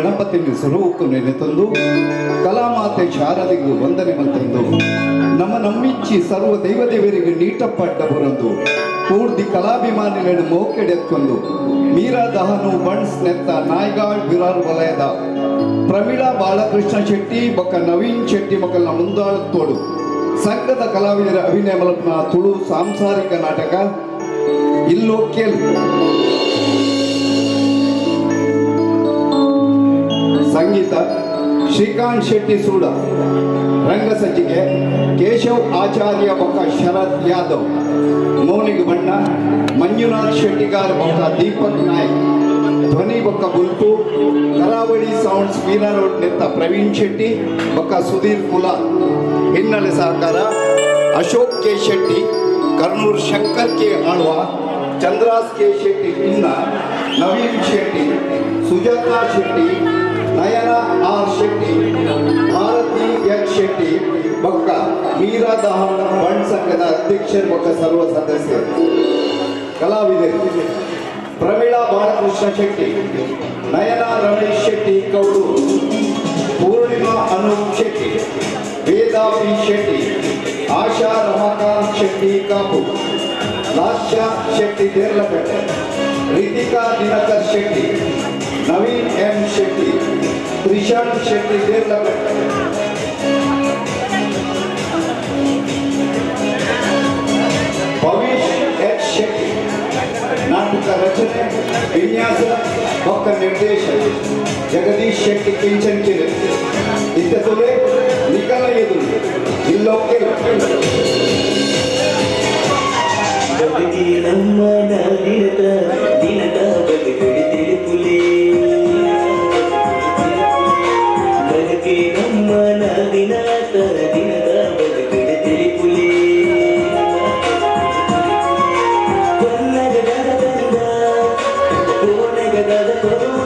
ಗಣಪತಿని ಸ್ವರೂಪಕ್ಕೆ ನೆನೆ ತಂದು ಕಲಾಮಾತೆ ಶಾರದಿಗೆ ವಂದನೆ ಮಂತಂದು ನಮ್ಮ ನಮ್ಮಿಚ್ಚಿ ಸರ್ವ ದೈವದೇವರಿಗೆ ನೀಟಪಡ್ಡವರೊಂದು ಪೂರ್ತಿ ಕಲಾಭಿಮಾನಿಗಳನ್ನು ಮೋಕೆಡೆತ್ಕೊಂಡು ಮೀರಾ ದಹನು ಬಣ್ಸ್ ನೆತ್ತ ನಾಯ್ಗಾಳ್ ವಿರಾರ್ ವಲಯದ ಪ್ರಮೀಳಾ ಬಾಲಕೃಷ್ಣ ಶೆಟ್ಟಿ ಬೊಕ್ಕ ನವೀನ್ ಶೆಟ್ಟಿ ಮಕ್ಕಳನ್ನ ಮುಂದಾಳತ್ತೋಡು ಸಂಘದ ಕಲಾವಿದರ ಅಭಿನಯ ಮಲಪ್ನ ತುಳು ಸಾಂಸಾರಿಕ ನಾಟಕ ಇಲ್ಲೋಕ್ಯಲ್ ಸಂಗೀತ ಶ್ರೀಕಾಂತ್ ಶೆಟ್ಟಿ ಸೂಡ ರಂಗಸಜ್ಜಿಗೆ ಕೇಶವ್ ಆಚಾರ್ಯ ಬೊಕ್ಕ ಶರತ್ ಯಾದವ್ ಮೌನಿಗೆ ಬಣ್ಣ ಮಂಜುನಾಥ್ ಶೆಟ್ಟಿಗಾರ್ ಬೊಕ್ಕ ದೀಪಕ್ ನಾಯ್ಕ್ ಧ್ವನಿ ಬೊಕ್ಕ ಬುಲ್ಪು ಕರಾವಳಿ ಸೌಂಡ್ಸ್ ಮೀರಾ ರೋಡ್ ನೆತ್ತ ಪ್ರವೀಣ್ ಶೆಟ್ಟಿ ಬೊಕ್ಕ ಸುಧೀರ್ ಕುಲಾಲ್ ಹಿನ್ನೆಲೆ ಸಹಕಾರ Ashok K Shetty Karnoor Shankar K Alva Chandras K Shetty ಇನ್ನ ನವೀನ್ ಶೆಟ್ಟಿ ಸುಜಾತಾ ಶೆಟ್ಟಿ ನಯನ ಆರ್ ಶೆಟ್ಟಿ ಭಾರತಿ ಎಚ್ ಶೆಟ್ಟಿ ಬೊಕ್ಕ ಮೀರಾ ದಹನ್ ಬಣ್ ಸಂಘದ ಅಧ್ಯಕ್ಷರು ಬೊಕ್ಕ ಸರ್ವ ಸದಸ್ಯರು ಕಲಾವಿದರು ಪ್ರಮೀಳಾ ಬಾಲಕೃಷ್ಣ ಶೆಟ್ಟಿ ನಯನ ರಮೇಶ್ ಶೆಟ್ಟಿ ಕೌಡು ಪೂರ್ಣಿಮಾ ಅನೂಪ್ ಶೆಟ್ಟಿ ವೇದಾ ಪಿ ಶೆಟ್ಟಿ ಆಶಾ ರಮಾಕಾಂತ್ ಶೆಟ್ಟಿ ಕಾಪು ಲಾಸ್ಯ ಶೆಟ್ಟಿ ದೇರ್ಲಪೇಟೆ ರಿತಿಕಾ ದಿನಕರ್ ಶೆಟ್ಟಿ ನವೀನ್ ಎಂ ಶೆಟ್ಟಿ ತ್ರಿಶಾಂತ್ ಶೆಟ್ಟಿ ದೇರ್ಲಪೇಟೆ ಭವಿಷ್ ಎಚ್ ಶೆಟ್ಟಿ ನಾಟಕ ರಚನೆ ವಿನ್ಯಾಸ ಬೊಕ್ಕ ನಿರ್ದೇಶನ ಜಗದೀಶ್ ಶೆಟ್ಟಿ ಕಿಂಚನ್ ಕಿರೆ ಇತ್ತತುಲೆ ನಿಖಲ ಎದುರು ಇಲ್ಲೋಕೆ ನಮ್ಮ ದಿನದ ಬದುಕಿಡಿದಿರುತ್ತಲೇ ಬದುಕಿ ನಮ್ಮ ದಿನದ ಬದುಕಿಡಿದಿರುತ್ತಲೇ ಬನ್ನಗದ ತಂದ ಕೋನಗದ ಕೊರುವ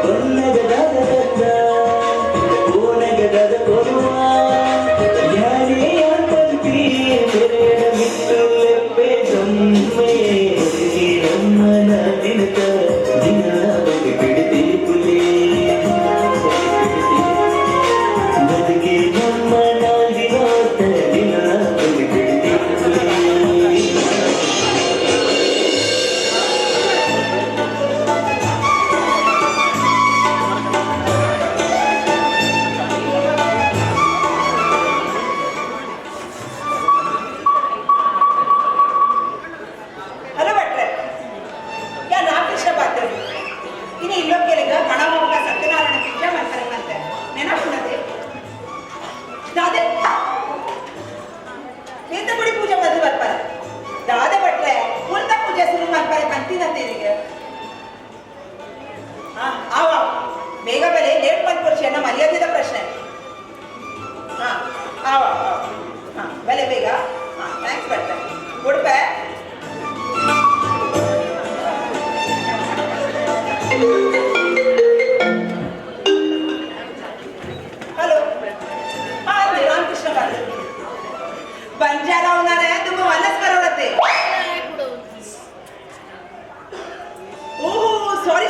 ಬನ್ನಗದ ತಂದ ಕೋನಗದ ಕೊರುವ ಯಾರೇ ಅಂತಂತಿ ಬೆರೆಯ ಬಿಟ್ಟು ನಮ್ಮನ ದಿನದ ದಿನ ಬಗೆ ಬಿಡದಿರುತ್ತಲೇ ಬದುಕಿ ನಮ್ಮನ ದಿನದ ದಿನ ಬಗೆ ಬಿಡದಿರುತ್ತಲೇ ಬೇಗ ಬೆಲೆ ಲೇಟ್ ಬಂದ್ಕೊಡ್ಸಿ ಅನ್ನ ಮರ್ಯಾದೆದ ಪ್ರಶ್ನೆ ಬೆಲೆ ಬೇಗ ಥ್ಯಾಂಕ್ಸ್ ಬರ್ತಾರೆ ಕೊಡ್ಬೆ ಹಲೋ ರಾಮಕೃಷ್ಣ ಬಂಜಾರ ಅವನಾರೆ ತುಂಬ ಮನಸ್ ಬರೋಡತ್ತೆ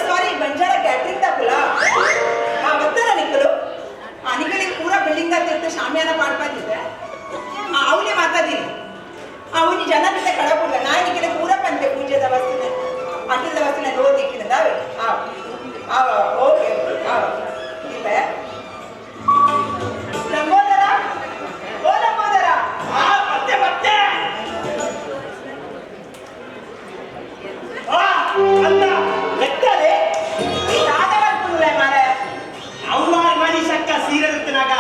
सॉरी बंजारा कैटरिंग दा खुला बत्तारा निकलो निकली पूरा बिल्डिंग दा तिर्त शामियाना पाडपादिद्ದೆ ಅವನೇ ಮಾತಾದಿರಿ ಅವನಿ ಜನ ಜೊತೆ ಕಳಪುಲ್ಲ ನಾ ನಿಕಲೆ ಪೂರಾ ಪಂಚೆ ಪೂಜೆದ ವಸ್ತುನೆ ಅಟಲದ ವಸ್ತುನೆ ರೋ ದಿಕ್ಕಿನದಾವೆ ಓಕೆ ಇಲ್ಲ ಲಂಬೋದರ ಓ ಲಂಬೋದರ ಮತ್ತೆ ಅಲ್ಲ ಲೆಕ್ಕಲೆ ಅವನ ಮನುಷ್ಯಕ್ಕ ಸೀರೆ ಇರ್ತನಾಗ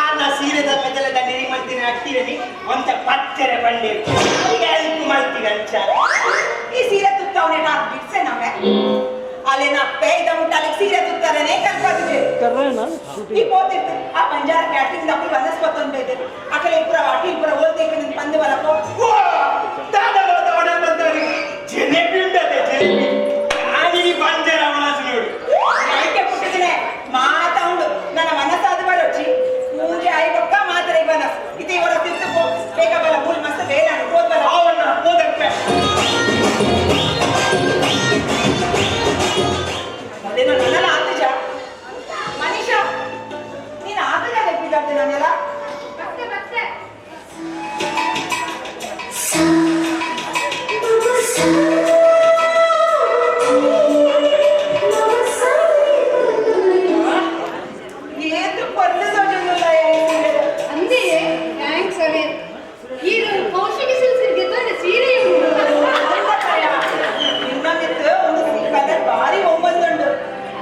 ಆದ ಸೀರೆದ ಬೆದಲದ ನಿರಿ ಮಾಡ್ತೀನಿ ಅಟ್ಟಿರಲಿ ಒಂದ ಪಚ್ಚರೆ ಬಂಡಿ ಈಗ ಹೆಲ್ಪ್ ಮಾಡ್ತೀನಿ ಅಂಚ ಈ ಸೀರೆ ತುತ್ತವನೇ ನಾ ಬಿಡ್ಸೆ ನಮಗೆ ಅಲ್ಲೇ ನಾ ಪೇಯ್ದ ಮುಟ್ಟಾಲೆ ಸೀರೆ ತುತ್ತಾರನೇ ಕಲ್ಪಾದಿದೆ ಈ ಪೋತಿರ್ತೆ ಆ ಬಂಜಾರ ಕ್ಯಾಟ್ರಿಂಗ್ ದಪ್ಪಿ ವನಸ್ಪತ್ತೊಂದು ಬೇದೆ ಅಕಲೆ ಪುರ ಅಟಿ ಪುರ ಓದ್ಬೇಕು ನಿನ್ ಪಂದೆ ಬಲಕೋ ದಾದವಾದ ಒಣ ಬಂದವರಿಗೆ ಜೆನೆಪಿ ಉಂಟದೆ ಜೆನೆಪಿ ಆಗಿ ಬಂಜಾರ ಅವನಾಸ ನೋಡಿ ಅದಕ್ಕೆ ಪುಟ್ಟಿದ್ರೆ ಮಾತಾಡು ನನ್ನ ಮನಸ್ಸಾದ ಬರೋಚಿ ಮೂಜೆ ಐವಕ್ಕ ಮಾತ್ರ ಇವನಸ್ ಇದು ಇವರ ತಿರ್ತು ಬೇಗ ಬಲ ಮೂಲ್ ಮಸ್ತ್ ಬೇಡ ಓದ್ಬಲ ಅವನ್ನ ಓದಕ್ಕೆ ಅದೇನೋ ನನ್ನ ಆತಜ ಏತು ಕೊಲ್ಲದೋಜಲ್ಲ ಅಂದೇ ಥ್ಯಾಂಕ್ಸ್ ಅವೇ ಈ ಕೌಶಿಕಿ ಸಿಲ್ಸಿಗೆ ತಂದೆ ಸೀರೆ ನಿಮ್ಮಗಿತ್ತು ಒಂದು ಕಲರ್ ಭಾರಿ ಒಮ್ಮಂದುಂಡು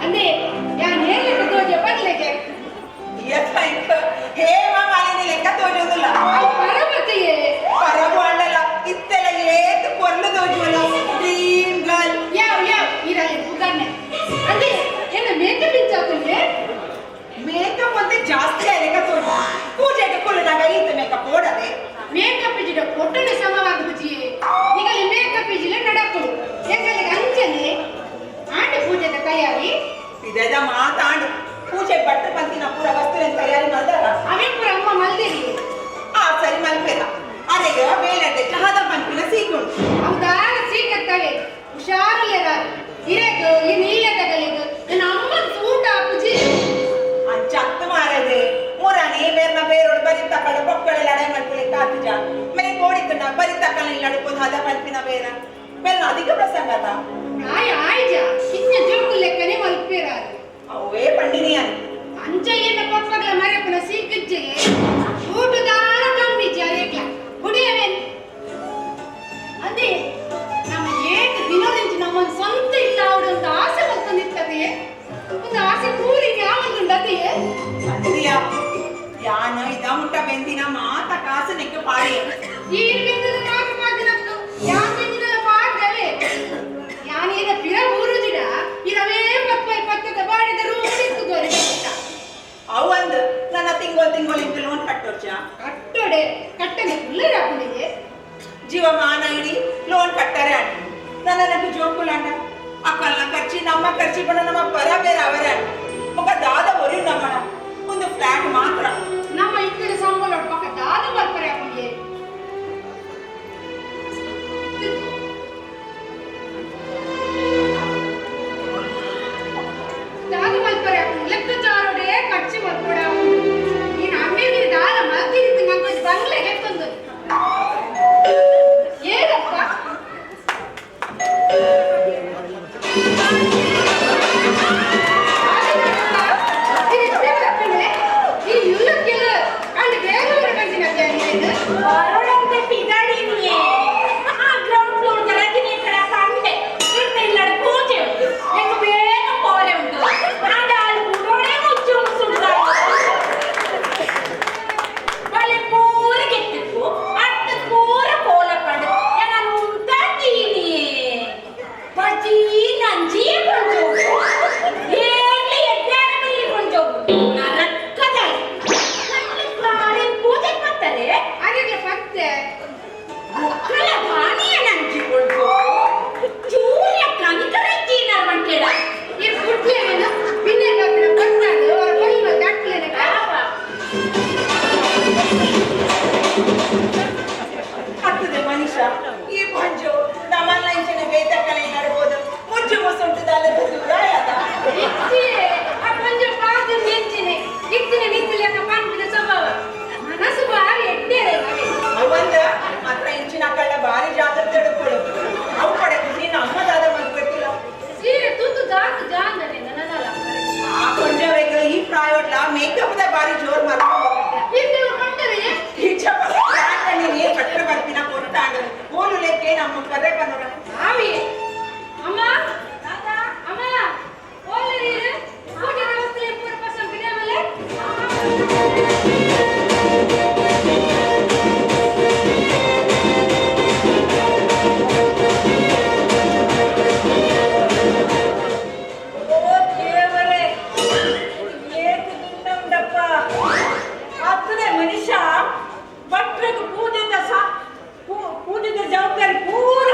ಅಂದೇ ಯಾನ್ ಹೇಳಲಿಕ್ಕೆ ತೋಜೆ ಬದಲಿಗೆ ಹೇಮ ಮಾಲಿನಿ ಲೆಕ್ಕ ತೋಜೋದಿಲ್ಲ ಪರಮತೆಯೇ ಪರಬಾಳಲ್ಲ ಇತ್ತೆಲ್ಲ ಏತು ಕೊಲ್ಲದೋಜಲ್ಲ ಡ್ರೀಮ್ ಗರ್ಲ್ ಯಾವ ಇರಲಿ ಉದಾಹರಣೆ ಅಂದೇ ಏನ ಮೇಕಪ್ ಇಚ್ಚಾಕುಂಡೆ ಮೇಕಪ್ ಅಂತ ಜಾಸ್ತಿ ಲೆಕ್ಕ ತೋಜ ಪೂಜೆಗೆ ಕೊಲ್ಲದಾಗ ಈತ ಮೇಕಪ್ ಓಡದೆ ಮೇಕಪ್ ಇಜಿಡ ಕೊಟ್ಟನೆ ಸಮವಾಗುತ್ತಿಯೇ ಈಗಲೇ ಮೇಕಪ್ ಇಜಿಲೆ ನಡಕು ಎಂಗಲಿಗೆ ಅಂಚನೆ ಆಂಡ ಪೂಜೆದ ತಯಾರಿ ಇದೆಲ್ಲ ಮಾತಾಡು ಪೂಜೆ ಬಟ್ಟೆ ಪಂತಿನ ಪೂರ ವಸ್ತುವಿನ ತಯಾರಿ ಮಾಡ್ದಾರ ಅವೇ ಪುರ ಅಮ್ಮ ಮಲ್ದೇರಿ ಆ ಸರಿ ಮಲ್ಪೇರ ಅರೆಗೆ ಬೇಲಡ್ಡೆ ಚಹದ ಪಂಪಿನ ಸೀಗುಂಡು ಅವದಾರ ಸೀಕತ್ತವೆ ಹುಷಾರಿಲ್ಲದ ಇರೇಕು ಈ ನೀಲ ತಗಲಿಗೆ ನನ್ನ ಅಮ್ಮ ಊಟ ಪೂಜಿ ಅಂಚತ್ತು ಮಾರದೆ ಮೂರನೇ ಬೇರ್ನ ಬೇರೋಡು ಬರಿ ತಕಡ ಕೊಕ್ಕಳೆ ಲಡೆ ಮಲ್ಪಲೆ ಕಾತುಜ ಮನೆ ಕೋಡಿತನ ಬರಿ ತಕಲ ಲಡುಕೋದು ಹದ ಪಂಪಿನ ಬೇರ ಬೆಲ್ಲ ಅಧಿಕ ಪ್ರಸಂಗದ ಆಯ್ಜ ಕಿನ್ನ ಜೋಕು ಲೆಕ್ಕನೆ ಮಲ್ಪೇರಾರು ಅವೇ ಪಂಡಿನಿ ಅಂತ ಅಂಚಯ್ಯನ ಪಪ್ಪಗಳ ಮರಪನ ಸೀಕಜ್ಜೆಗೆ ಊಟದಾನ ಕಮ್ಮಿ ಜಾರೇಕ್ಲ ಕುಡಿಯವೇನ್ ಅದೇ ನಮ್ಮ ಏಕ ದಿನದಿಂದ ನಮ್ಮ ಸ್ವಂತ ಇಲ್ಲ ಅವಡೊಂದು ಆಸೆ ಹೊತ್ತನಿರ್ತದೆ ಒಂದು ಆಸೆ ಕೂರಿಗೆ ಯಾವೊಂದುಂಡದೆ ಅಂದಿಯ ಯಾನ ಇದ ಮುಟ್ಟ ಬೆಂದಿನ ಮಾತ ಕಾಸು ನೆಕ್ಕ ಪಾಡಿ ಈ ಬಿಂದದ ಮಾತು ಮಾತಿನತ್ತು ಯಾನ್ ಬೆಂದಿನ ಪಾಡ್ರವೇ ಯಾನೇನ ಪಿರ ಊರುದಿಡ ಇರವೇ ಪತ್ತದ ಬಾಡಿದ ರೂಪಿತ್ತು ದೊರೆತ ಅವಂದು ನನ್ನ ತಿಂಗಳು ಲೋನ್ ಕಟ್ಟೋರ್ಚ ಕಟ್ಟೊಡೆ ಕಟ್ಟನೆ ಕುಲ್ಲರ ಕುಳಿಗೆ ಜೀವಮಾನ ಇಡಿ ಲೋನ್ ಕಟ್ಟರೆ ಅಂಟ ನನ್ನ ಜೋಕುಲಾಂಡ ಅಕ್ಕಲ್ನ ಖರ್ಚಿ ನಮ್ಮ ಖರ್ಚಿ ಬಣ್ಣ ನಮ್ಮ ಪರ ಬೇರೆ ಅವರೇ ఒక దాద ఒరి నమ్మన ಒಂದು ಫ್ಲಾಟ್ ಮಾತ್ರ ನಮ್ಮ ಇತ್ತಿನ ಸಂಬಳ ಪಕ್ಕ ದಾದ ಬರ್ತಾರೆ ಅಪ್ಪಗೆ ದಾದ ಬರ್ತಾರೆ ಅಪ್ಪ ಲೆಕ್ಕಾಚಾರೋಡೆ ಖರ್ಚು ಬರ್ಕೊಡ ನೀನು ಅಮ್ಮೇದಿನ ದಾದ ಮಲ್ತಿರಿತ್ತು ಮಂಗ ಬಂಗ್ಲೆಗೆ ತಂದು ಏನಪ್ಪ ಮೇಕಪ್ ಬಾರಿ ಜೋರ್ ಮಾಡ ಕಟ್ಟರೆ ಬರ್ತೀನ ಕೊಟ್ಟಾಗ ಓಲು ಲೆಕ್ಕೆ ನಮ್ಮ ಕರೆ ಬಂದೋಡ ಅಮ್ಮ ಅಮ್ಮ ಓಲರಿ ಪೂಜೆ ವ್ಯವಸ್ಥೆ ಪೂರ ಪಸಂದ್ ಬಿಡಮಲೆ ಪೂಜೆದ ಜವಾಬ್ದಾರಿ ಪೂರ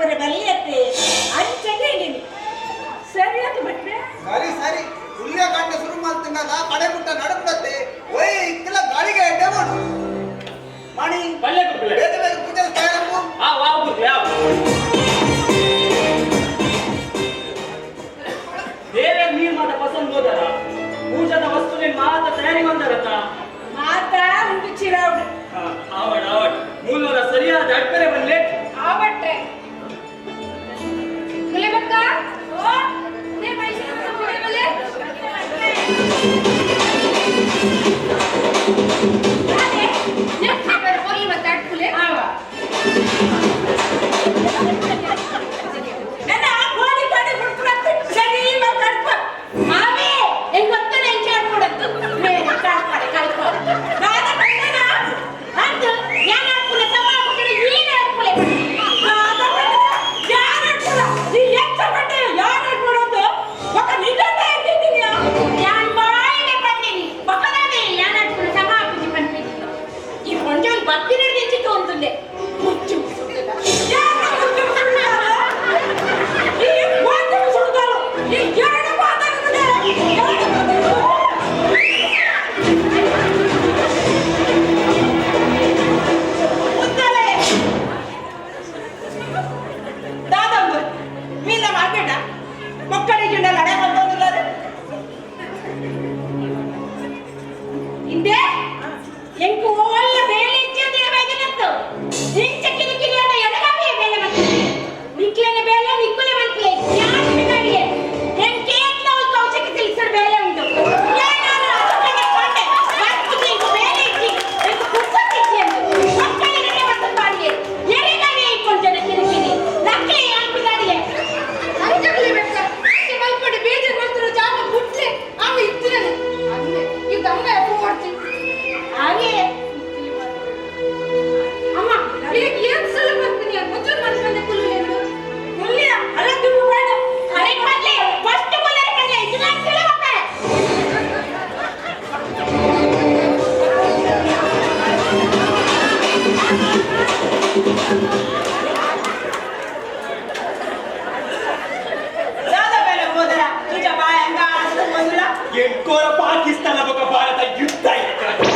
ಕೊಡ್ರೆ ಬಲ್ಲಿಯತ್ತೆ ಅಂಚಗೆ ನೀನು ಸರಿಯಾಗಿ ಬಿಟ್ರೆ ಸರಿ ಸರಿ ಉಲ್ಯ ಕಾಂಡ ಶುರು ಮಾಡ್ತಿದ್ದಾಗ ಕಡೆ ಬಿಟ್ಟ ನಡಬಿಡತ್ತೆ ಒಯ್ ಇಕ್ಕೆಲ್ಲ ಗಾಳಿಗೆ ಎಡ್ಡೆ ಮಾಡು ಮಾಡಿ ಬಲ್ಲೆ ಗುರುಗಳೇ ಬೇಗ ಬೇಗ ಪೂಜೆ ತಯಾರು ಆ ವಾವ್ ಗುರುಗಳೇ ದೇವರ ನಿರ್ಮಾಣ ಪಸಂದ್ ಹೋದರ ಪೂಜಾದ ವಸ್ತುವಿನ ಮಾತ ತಯಾರಿ ಬಂದರತ್ತ ಮಾತಾ ಉಂಟು ಚಿರಾವ್ಡು ಆವಡ್ ಮೂಲದ ಸರಿಯಾದ ಅಡ್ಪರೆ ಬನ್ಲೆ ಆವಟ್ಟೆ ಗುಲೆ ಬಕ್ಕ ಓ ನೇ ಮೈಸೂರು ಗುಲೆ ಬಲೆ ಅರೆ ನೆಕ್ಸ್ಟ್ ಬೇರೆ ಹೋಗಿ ಮತ್ತೆ ಅಡ್ಕುಲೆ ಆವ ನನ್ನ ಗೋಡಿ ಕಾಡಿ ಬಿಡ್ಬಿಡತ್ತೆ ಸರಿ ಮಾತಾಡ್ಪ ಮಾಮಿ ಹೆಂಗ್ ಗೊತ್ತ ನೆಂಚೆ ಆಡ್ಬಿಡತ್ತು ಮೇಲೆ ಕಾಡ್ತಾರೆ ಕಾಯ್ತಾರೆ ನಾನು ಬಂದನ ಅಂತ ಯಾರು ಆಡ್ಕುಲೆ ತಮ್ಮ ಆಡ್ಕುಲೆ ನೀನು ಆಡ್ಕುಲೆ ಯಾರು ಆಡ್ಕುಲ ನೀ ಎತ್ತ ಬಟ್ಟೆ ಯಾರು ಆಡ್ಬಿಡೋದು ಒಕ್ಕ ನಿಜಾನೇ ಹೇಳ್ತಿದ್ದೀನಿ ಯಾನ್ ಬಾಯಿಗೆ ಬಂದಿನಿ ಬಕ್ಕದಾನೆ ಯಾನ್ ಆಡ್ಕುಲೆ ತಮ್ಮ ಆಡ್ಕುಲೆ ಬಂದಿನಿ ಈ ಕೊಂಜಲ್ ಬಕ್ಕಿನ ನಿಂಚಿತ್ತು ಅಂತಂದೆ ಮುಚ್ಚು ಯಾರು ಸುಡ್ತಾರೆ ಈ ಒಂದು ಸುಡ್ತಾರೆ ಈ ಎರಡು ಮಾತಾಡ್ತಾರೆ ಮುಂದಲೆ ದಾದಂಬು ಮೀನ ಮಾರ್ಕೆಟ ಮಕ್ಕಳಿಗೆ ಲಡೆ ಬಂದೊಂದಿಲ್ಲದೆ ಹಿಂದೆ ಎಂಕು ಒಳ್ಳೆ ಬೇಳೆ ಇಚ್ಛೆ ಬೇಗನತ್ತು ಇಂಚ ಕಿರಿಕಿರಿಯಾದ ಎಡಗಾವಿಯ ಬೇಳೆ ಬರ್ತದೆ ನಿಕ್ಲನ ಬೇಳೆ ನಿಕ್ಕುಲೆ ಬರ್ತದೆ ಯಾರು ಬಿಡಾಡಿಯೆ ಎಂಕೇತ್ಲ ಒಂದು ಕೌಶಕ್ಕೆ ತಿಳಿಸರ್ ಬೇಳೆ ಉಂಟು ಯಾರು ಅದಕ್ಕೆ ಕೊಂಡೆ ಬರ್ತಿಗೆ ಇಂಕು ಬೇಳೆ ಇಚ್ಚಿ ಎಂಕು ಕುಕ್ಕಕ್ಕೆ ಇಚ್ಚಿ ಎಂದು ಮಕ್ಕಳಿಗೆ ಬರ್ತದೆ ಬಾಡಿಗೆ ಎಡಗಾವಿಯ ಇಕ್ಕೊಂಡು ಜನ ಕಿರಿಕಿರಿ ನಕ್ಕಲೆ ಯಾರು ಬಿಡಾಡಿಯೆ ಅಂಜಗಲಿ ಬೆಟ್ಟ ಅಂತೆ ಮಲ್ಪಡಿ ಬೇಜ ಬರ್ತಿರೋ ಜಾಗ ಬಿಟ್ಲೆ ಆಗ ಇತ್ತಿರನೆ ಅಂದ್ರೆ ಈ ದಮ್ಮ ಎಪ್ಪ ಮಾಡ್ತೀನಿ ಹಾಗೆ ಅಮ್ಮ ಈಗ ಏನ್ ಸಲ ಬರ್ತೀನಿ ಮುಚ್ಚು ಮನ್ಕೊಂಡೆ ಕುಲ್ಲೇನು ಮುಲ್ಲಿಯ ಅಲ್ಲ ನೀವು ಬೇಡ ಅರೆ ಮಾಡ್ಲಿ ಫಸ್ಟ್ ಕುಲ್ಲರೆ ಕಳ್ಳೆ ಇದು ನಾನು ಸಲ ಹೋಗ್ತಾ ದಾದ ಬೇಲೆ ಹೋದರ ನಿಜ ಬಾಯ ಹಂಗ ಬಂದಿಲ್ಲ ಎಂಕೋರ ಪಾಕಿಸ್ತಾನ ಬೊಕ ಭಾರತ ಯುದ್ಧ ಇತ್ತು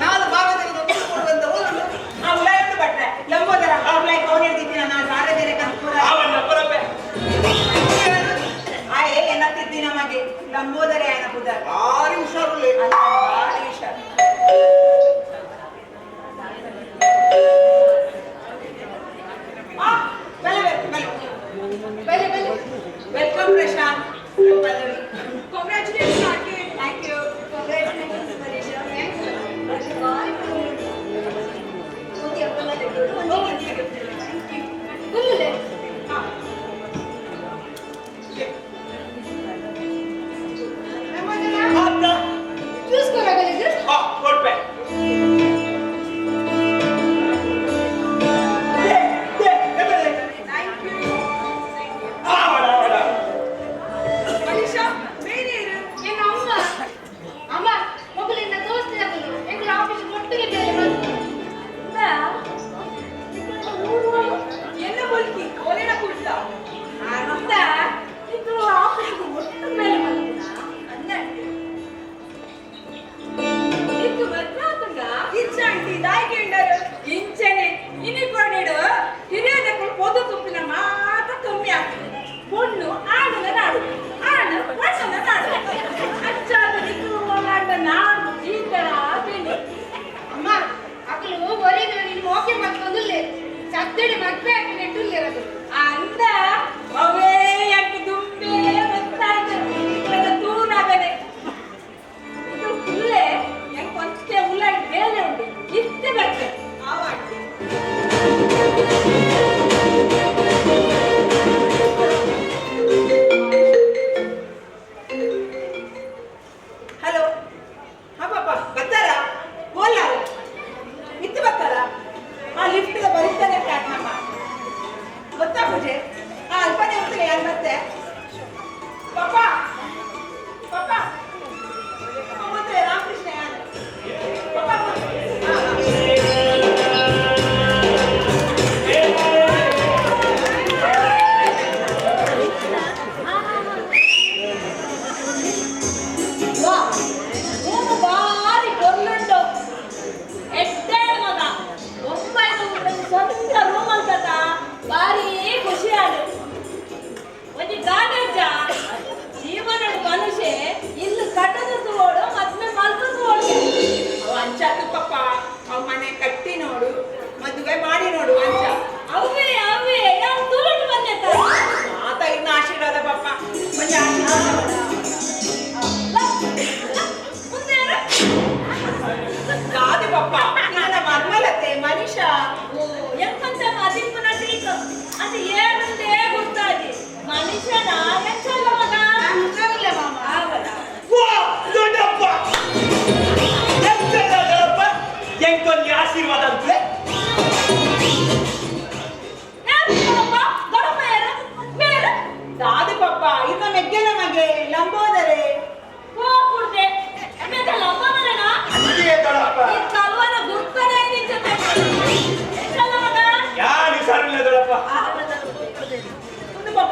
ನಾಲ್ಕು ಭಾಗದಲ್ಲಿ ಕೊಡುವಂತ ಹೋಗಲ್ಲ ಆ ಉಲಾಯ್ತು ಬಟ್ರೆ ಲಂಬೋದರ ಆ ಉಲಾಯ್ ಕೌನ್ ಹಿಡ್ದಿದ್ದೀನ ನಾನು ಸಾರೆ ಬೇರೆ ಕಂಪೂರ ಅವನ್ನ ಪರಪೆ ಆಯೇ ಏನತ್ತಿದ್ದಿ ನಮಗೆ ಲಂಬೋದರ ಏನ ಬುದ್ಧ ಭಾರಿ ಹುಷಾರುಳ್ಳೆ ಅಂತ ಭಾಳ ಇಷ್ಟ ಬಲೆ ಬಲೆ ಬಲೆ ಬಲೆ welcome Prashanth Pallavi congratulation aunty thank you congratulation Manisha ಕುಲ್ಲುಲೆ ಅಪ್ಪ చూసుకోగలిగే ಕೊಡ್ಪೆ ಮನೀಷಾ ಬೇರೇರು எங்க அம்மா அம்மா உங்களை இந்த தோஸ்து தக்கಲು எங்க ஆபீஸ் ஒಟ್ಟಿಗೆ ಬೇರೆ ಬಂತು என்ன बोलती ಓಲೇನ ಕುಡ್ತ ಅಂದ ಇದು ಆಫೀಸ್ ಒಟ್ಟು ಮೇಲೆ ಬಂತು ಅನ್ನ ಇದು ಬದ್ಲಾತಂಗ ಇಚ್ಚಾಂಟಿ ದಾಯಿಗೆ ಇಂಡರು ಇಂಚನೆ ಇನಿ ಕೊಡಿಡು ಹಿರಿಯದಕ್ಕೂ ಪೊದು ತುಪ್ಪಿನ ಮಾತ ಕಮ್ಮಿ ಆಗ್ತದೆ பொண்ணு ஆணுல நாடு ஆணு பொண்ணுல நாடு அச்சாத நிக்குவாண்ட நாடு ஈக்கடா ಬೆನಿ ಅಮ್ಮ ಅಕ್ಕಲು ಒರಿದು ನೀನು ಓಕೆ ಮಾಡ್ಕೊಂಡುಲ್ಲೆ ಸತ್ತಡಿ ಮದ್ವೆ ಆಗಿ ನೆಟ್ಟುಲ್ಲಿರೋದು ಅಂದ ಅವೇ ಯಾಕೆ ದುಂಬೆ ಗೊತ್ತಾಯ್ತು ಇವಾಗ ತೂನಾಗದೆ ಇದು ಹುಲ್ಲೆ ಹೆಂಗ್ ಕೊಂಚೆ ಉಳ್ಳಾಗಿ ಬೇರೆ ಉಂಟು ಇಷ್ಟೇ ಬರ್ತದೆ ಆವಾಡ್ತಿ ಹಲೋ ಹಾ ಪಾಪ ಬರ್ತಾರಾ ಗೋಲ್ಲಾರು ಇತ್ತು ಬರ್ತಾರಾ ಆ ಲಿಫ್ಟ್ ಬರೀತಾನೆ ಫ್ಲಾಟ್ ನಮ್ಮ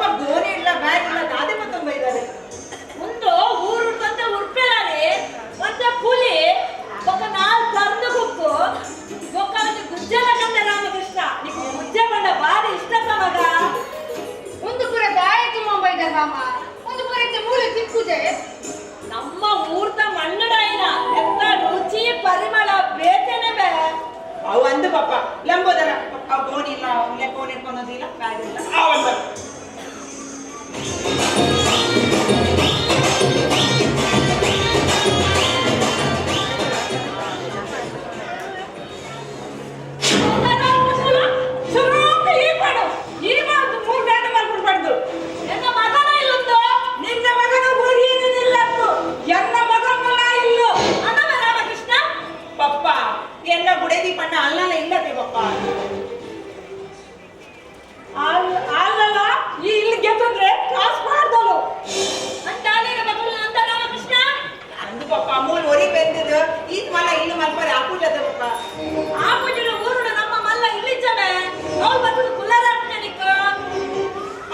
ಪಪ್ಪ ಗೋಣಿ ಇಲ್ಲ ಬ್ಯಾಗ್ ಇಲ್ಲ ದಾದೆ ಮತ್ತೊಂದು ಬೈದಾರೆ ಒಂದು ಊರು ಬಂದ ಉರ್ಪೆಲಾರೆ ಒಂದು ಪುಲಿ ఒక నాలుగు ತಂದು ಕುಕ್ಕು ఒక ಗುಜ್ಜಲ ಕಂದ ರಾಮಕೃಷ್ಣ ನಿಮಗೆ ಮುಜ್ಜೆ ಬಂದ ಬಾರಿ ಇಷ್ಟ ಮಗ ಒಂದು ಪುರ ದಾಯಕ ಮುಂಬೈದ ರಾಮ ಒಂದು ಪುರಕ್ಕೆ ಮೂಲೆ ತಿಕ್ಕುದೆ ನಮ್ಮ ಊರ್ತ ಮಣ್ಣಡಾಯಿನ ಎಂತ ರುಚಿ ಪರಿಮಳ ಬೇತೇನೆ ಬೇ ಅವು ಅಂದು ಪಪ್ಪ ಲಂಬೋದರ ಪಪ್ಪ ಗೋಣಿ ಇಲ್ಲ ಅವನಿಗೆ ಗೋಣಿ ಇಟ್ಕೊಳೋದಿಲ್ಲ ಬ್ಯಾಗ್ ಇಲ್ಲ ಅವನ್ನ ಪಪ್ಪ ಎಲ್ಲ ಗುಡೇದಿ ಪಣ್ಣ ಅಲ್ಲಲ್ಲ ಇಲ್ಲದೆ ಪಪ್ಪ ಅಲ್ಲಲ್ಲ ಈ ಇಲ್ಲಿ ಗೆದ್ದಂದ್ರೆ ಕ್ಲಾಸ್ ಮಾಡ್ದಳು ಅಂತ ಅಂತ ರಾಮಕೃಷ್ಣ ಅಂದು ಪಪ್ಪ ಅಮೂಲ್ ಒರಿ ಬೆಂದಿದ್ದು ಈತ್ ಮಲ್ಲ ಇನ್ನು ಮಲ್ಪರೆ ಆಪೂಜದ ಪಪ್ಪ ಆ ಪುಜಿನ ಊರುಡ ನಮ್ಮ ಮಲ್ಲ ಇಲ್ಲಿದ್ದಾನೆ ಅವ್ರು ಬರ್ತದ ಕುಲ್ಲರಾಕ್ನೆ ನಿಕ್ಕ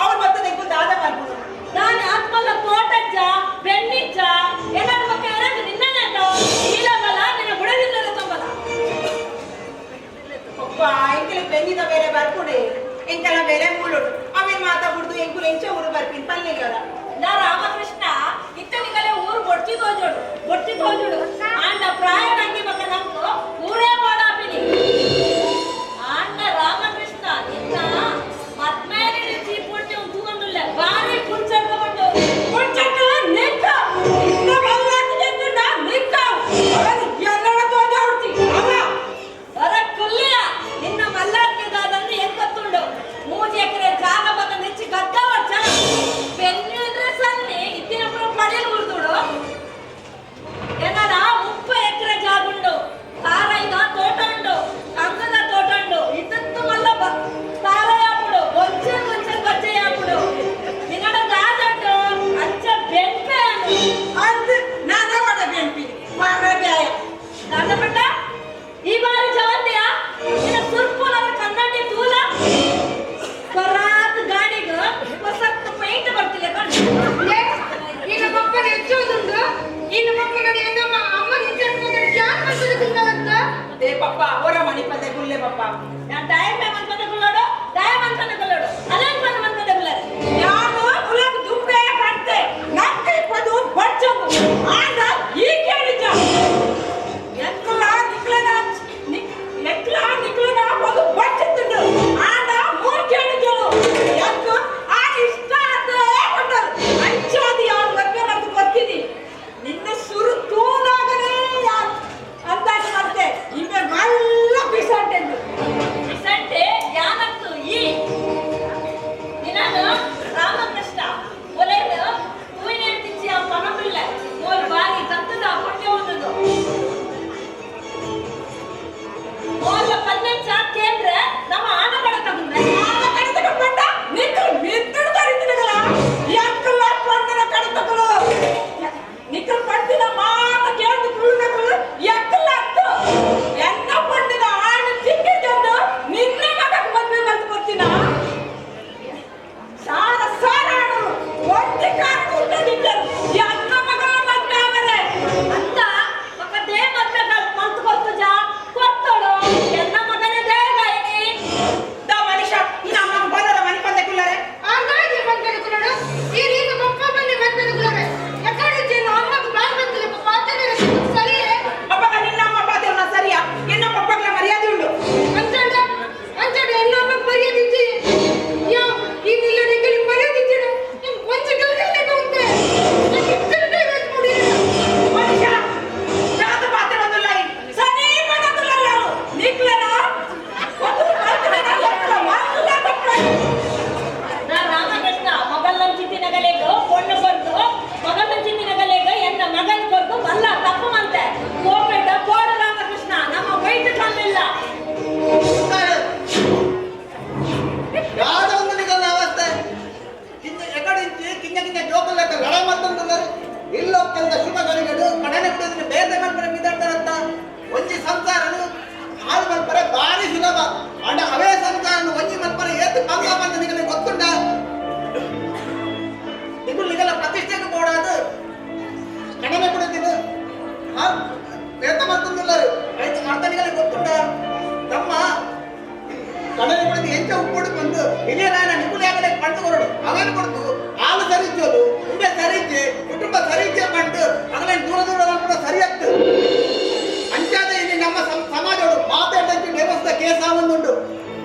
ಅವ್ರು ಬರ್ತದೆ ಇಂಕು ದಾದ ಮಲ್ಪುಡು ನಾನು ಆತ್ಮಲ್ಲ ತೋಟಜ್ಜ ಬೆಣ್ಣಿಜ್ಜ ಏನಾದ್ರು ಮಕ್ಕ ಯಾರಾದ್ರು ನಿನ್ನೆ ಇಲ್ಲವಲ್ಲ ನಿನ್ನ ಬುಡದಿಲ್ಲದ ತುಂಬಲ್ಲ ಪಪ್ಪ ಎಂಕಲ ಬೆಂದಿದ ಬೇರೆ ಬರ್ಕೊಡೆ ಎಂಕಲ ಬೇರೆ ಮೂಲೋಡು ಅವೇನ್ ಮಾತಾಡ್ಬಿಡ್ದು ಎಂಕುಲು ಎಂಚ ಊರು ಬರ್ತೀನಿ ಪಲ್ಲೆಗರ ನಾ ರಾಮಕೃಷ್ಣ ಇತ್ತನಿಗಲೇ ಊರು ಬೊಟ್ಟಿ ತೋಜೋಡು ಆಂಡ ಪ್ರಾಯ ನಂಗೆ ಮಕ್ಕ ನಮ್ದು ಊರೇ ಮಾಡಾಪಿನಿ ಆಂಡ ರಾಮಕೃಷ್ಣ ಇತ್ತ ಮತ್ಮೇಲೆ ರೀತಿ ಪುಣ್ಯ ತೂಗೊಂಡುಲ್ಲ ಬಾರಿ ಕುಂಚಟ್ಟ ಬಂದು ಕುಂಚಟ್ಟ ನಿಕ್ಕ ಇನ್ನ ಬಲ್ಲಾತಿಗೆ ನಾ ನಿಕ್ಕ ಎಲ್ಲರ ತೋಜಾಡ್ತಿ ಅಲ್ಲ ಬರ ಕುಲ್ಲಿಯ ನಿನ್ನ ಮಲ್ಲಾತಿಗಾದಂದ್ರೆ ಎಂಕತ್ತುಂಡು 3 ಎಕರೆ ಜಾಗ ಬಂದ ನೆಚ್ಚಿ ಗದ್ದ ವರ್ಷ ಬೆನ್ನಿದ್ರೆ ಸನ್ನಿ ಇತ್ತಿನ ಪುರ ಪಡೆಯಲು ಉಳಿದುಡು ಏನಾರ 30 ಎಕರೆ ಜಾಗುಂಡು ತಾರ ಈಗ ತೋಟ ಕೊಡದು ಎಂಚ ಉಪ್ಪೊಡು ಬಂದು ಹಿರಿಯರಾಯನ ನಿಪುಣಾಗಲೇ ಪಂಡು ಕೊರಡು ಅವನು ಕೊಡ್ತು ಹಾಲು ಸರಿಚೋದು ಉಂಡೆ ಸರಿಚೆ ಕುಟುಂಬ ಸರಿಚೆ ಪಂಡು ಅಗಲೇ ದೂರ ದೂರ ಕೂಡ ಸರಿಯಾಗ್ತದೆ ಅಂಚಾದ ಇಲ್ಲಿ ನಮ್ಮ ಸಮಾಜಗಳು ಮಾತಾಡಕ್ಕೆ ವ್ಯವಸ್ಥೆ ಕೇಸ ಒಂದುಂಟು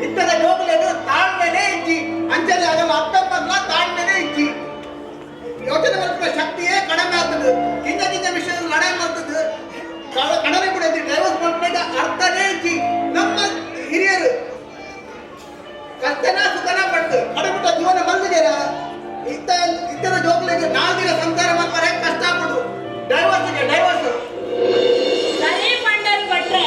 ಇತ್ತದ ಜೋಗುಲೇನು ತಾಳ್ಮೆನೇ ಇಚ್ಚಿ ಅಂಚದೆ ಆಗಲ್ಲ ಅಪ್ಪಲ್ಲ ತಾಳ್ಮೆನೇ ಇಚ್ಚಿ ಯೋಚನೆ ಮಾಡ್ತಿರೋ ಶಕ್ತಿಯೇ ಕಡಿಮೆ ಆಗ್ತದೆ ಕಿಂದ ವಿಷಯದಲ್ಲಿ ಲಡಾಯಿ ಮಾಡ್ತದೆ ಕಡಲೆ ಕೂಡ ಡೈವರ್ಸ್ ಮಾಡ್ಬೇಕು ಅರ್ಥನೇ ಇಚ್ಚಿ ನಮ್ಮ ಹಿರಿಯರು ಕಷ್ಟನ ಸುಖನ ಪಟ್ಟು ಕಡಬಿಟ್ಟ ಜೀವನ ಬಂದಿದ್ದೀರ ಇತರ ಜೋಗುಲಿಗೆ 4 ದಿನ ಸಂಸಾರ ಮಾಡ್ತಾರೆ ಕಷ್ಟಪಡು ಡೈವರ್ಸ್ ಸರಿ ಪಂಡಲ್ ಭಟ್ರೆ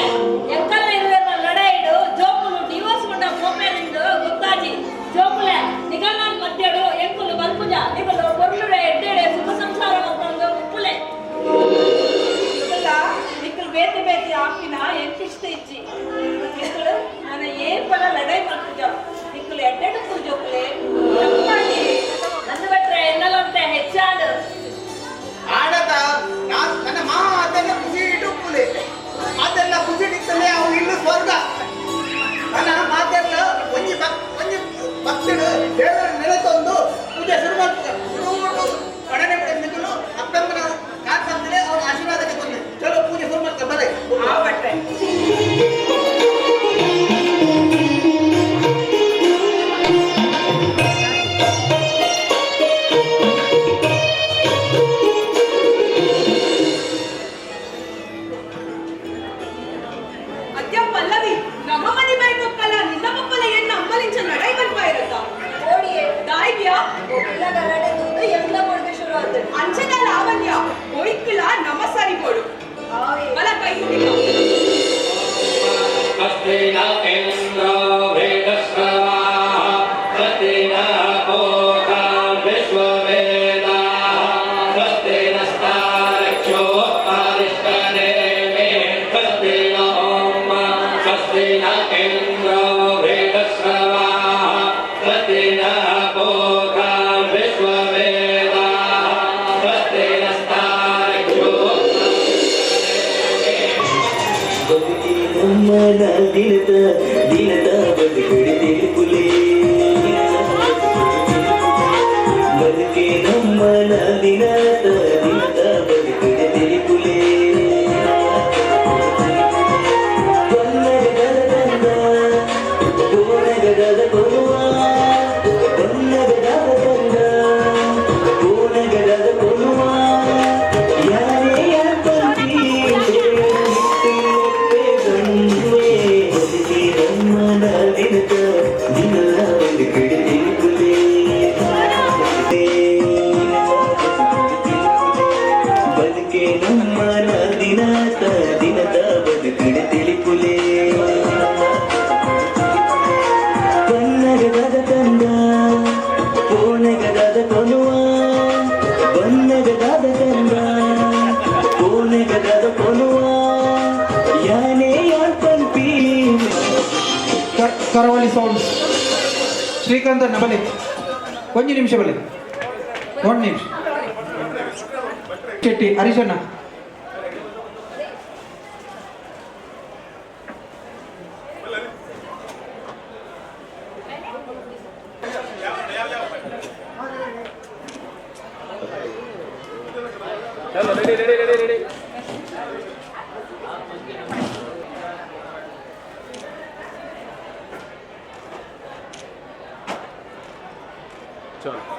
ಎಕ್ಕಲ್ಲ ಇರುವ ಲಡಾಯಿಡು ಜೋಕುಲು ಡಿವೋರ್ಸ್ ಮಾಡ ಕೋಪೆನಿಂದ ಗೊತ್ತಾಜಿ ಜೋಕುಲೆ ನಿಗಲ್ನಾಲ್ ಮಧ್ಯಡು ಎಂಕುಲು ಬಲ್ಪುಜ ನಿಗಲು ಕೊರ್ಲುಡೆ ಎಡ್ಡೆಡೆ ಸುಖ ಸಂಸಾರ ಮಾಡ್ಕೊಂಡು ಉಪ್ಪುಲೆ ನಿಕ್ಕಲು ಬೇತೆ ಬೇತೆ ಆಪಿನ ಎಂಕಿಷ್ಟ ಇಚ್ಚಿ ನಿಕ್ಕಲು ನಾನು ಏನ್ ಪರ ಲಡಾಯಿ ಮಾಡ್ಪುಜ ನಿಕ್ಕಲು ಎಡ್ಡೆಡು ಜೋಕುಲೆ ನನ್ನ ಭಟ್ರೆ ಎನ್ನಲಂತೆ ಹೆಚ್ಚಾಡು ಆಡದ ನನ್ನ ಮಾವ ಅದೆಲ್ಲ ಖುಷಿ ಇಟ್ಟುಕೊಳ್ಳಿ ಅದೆಲ್ಲ ಖುಷಿ ಇಟ್ಟಲೆ ಅವ್ನು ಇನ್ನು ಸ್ವರ್ಗ ನನ್ನ ಮಾತೆಲ್ಲ ಒಂಜಿ ಭಕ್ತರು ದೇವರ ನೆಲೆತೊಂದು ಪೂಜೆ ಶುರು ಮಾಡ್ತಾರೆ ಕಡನೆ ಬಿಡಲು ಅಪ್ಪಂದ್ರ ಕಾರ್ತಂದ್ರೆ ಅವ್ರ ಆಶೀರ್ವಾದಕ್ಕೆ ಬಂದೆ ಚಲೋ ಪೂಜೆ ಶುರು ಮಾಡ್ತಾರೆ ಬರೇ ಆ ಭಟ್ರೆ ಅದ್ಯ ಪಲ್ಲವಿ ನಮ್ಮ ಮನೆ ಮೇಲೆ ಮಕ್ಕಳ ನಿನ್ನ ಮಕ್ಕಳ ಎನ್ನ ಅಮ್ಮಲಿಂಚ ನಡೈ ಬರ್ತಾ ಇರುತ್ತಾ ಓಡಿಯೇ ದಾಯಿಗ್ಯಾ ಒಕ್ಕಲ ಗಲಾಟೆ ತೂದು ಎಲ್ಲ ಕೊಡ್ಕೆ ಶುರು ಆಯ್ತು ಅಂಚದ ಲಾವಣ್ಯ ಒಯ್ಕಲ ನಮ ಸರಿ ಕೊಡು ಬಲ ಕೈ ಮುಗಿದ ಅಸ್ತಿನ ಇಂದ್ರ ವೇದಸ್ರವಾ ಅಸ್ತಿನ ಭೋಗ ವಿಶ್ವವೇದ ಅಸ್ತಿನ ಸ್ತಾರಕ್ಷೋ ಪಾರಿಷ್ಟನೆ ಮೇ ಅಸ್ತಿನ ಓಂ ಅಸ್ತಿನ ಇಂದ್ರ ವೇದಸ್ರವಾ ಅಸ್ತಿನ ಭೋಗ ವಿಶ್ವವೇದ ಅಸ್ತಿನ ಸ್ತಾರಕ್ಷೋ ಬದುಕಿ ನಮ್ಮನ ದಿನದ ಬದುಕಿಡಿದಿಲು ಪುಲೆ ಬದುಕಿ ನಮ್ಮನ ದಿನದ ಬದುಕಿಡಿದಿಲು ಪುಲೆ ಬನ್ನಗದ ಕೋನಗದ ಕೊನುವ ಬನ್ನಗದ ಕೋನಗದ ಕೊನುವ ಯಾರೇ ಯಾಕಂತೀ ಬದುಕೆ ನಮ್ಮನ ದಿನದ ಬದುಕಿಡ ತಿಳಿಪುಲೆ ಬನ್ನಗದ ತಂದ ಕೋನಗದ ಕೊನುವ ಬನ್ನಗದ ತಂದ ಕೋನಗದ ಕೊನುವ ಯಾನೇ ಯಾಕಂತೀ ಕರಾವಳಿ ಸೌಂಡ್ಸ್ ಶ್ರೀಕಾಂತ ನಬಲಿ 1 ನಿಮಿಷ ಬಲಿ 1 ನಿಮಿಷ ಚೆಟ್ಟಿ ಹರಿಶಣ್ಣ चलो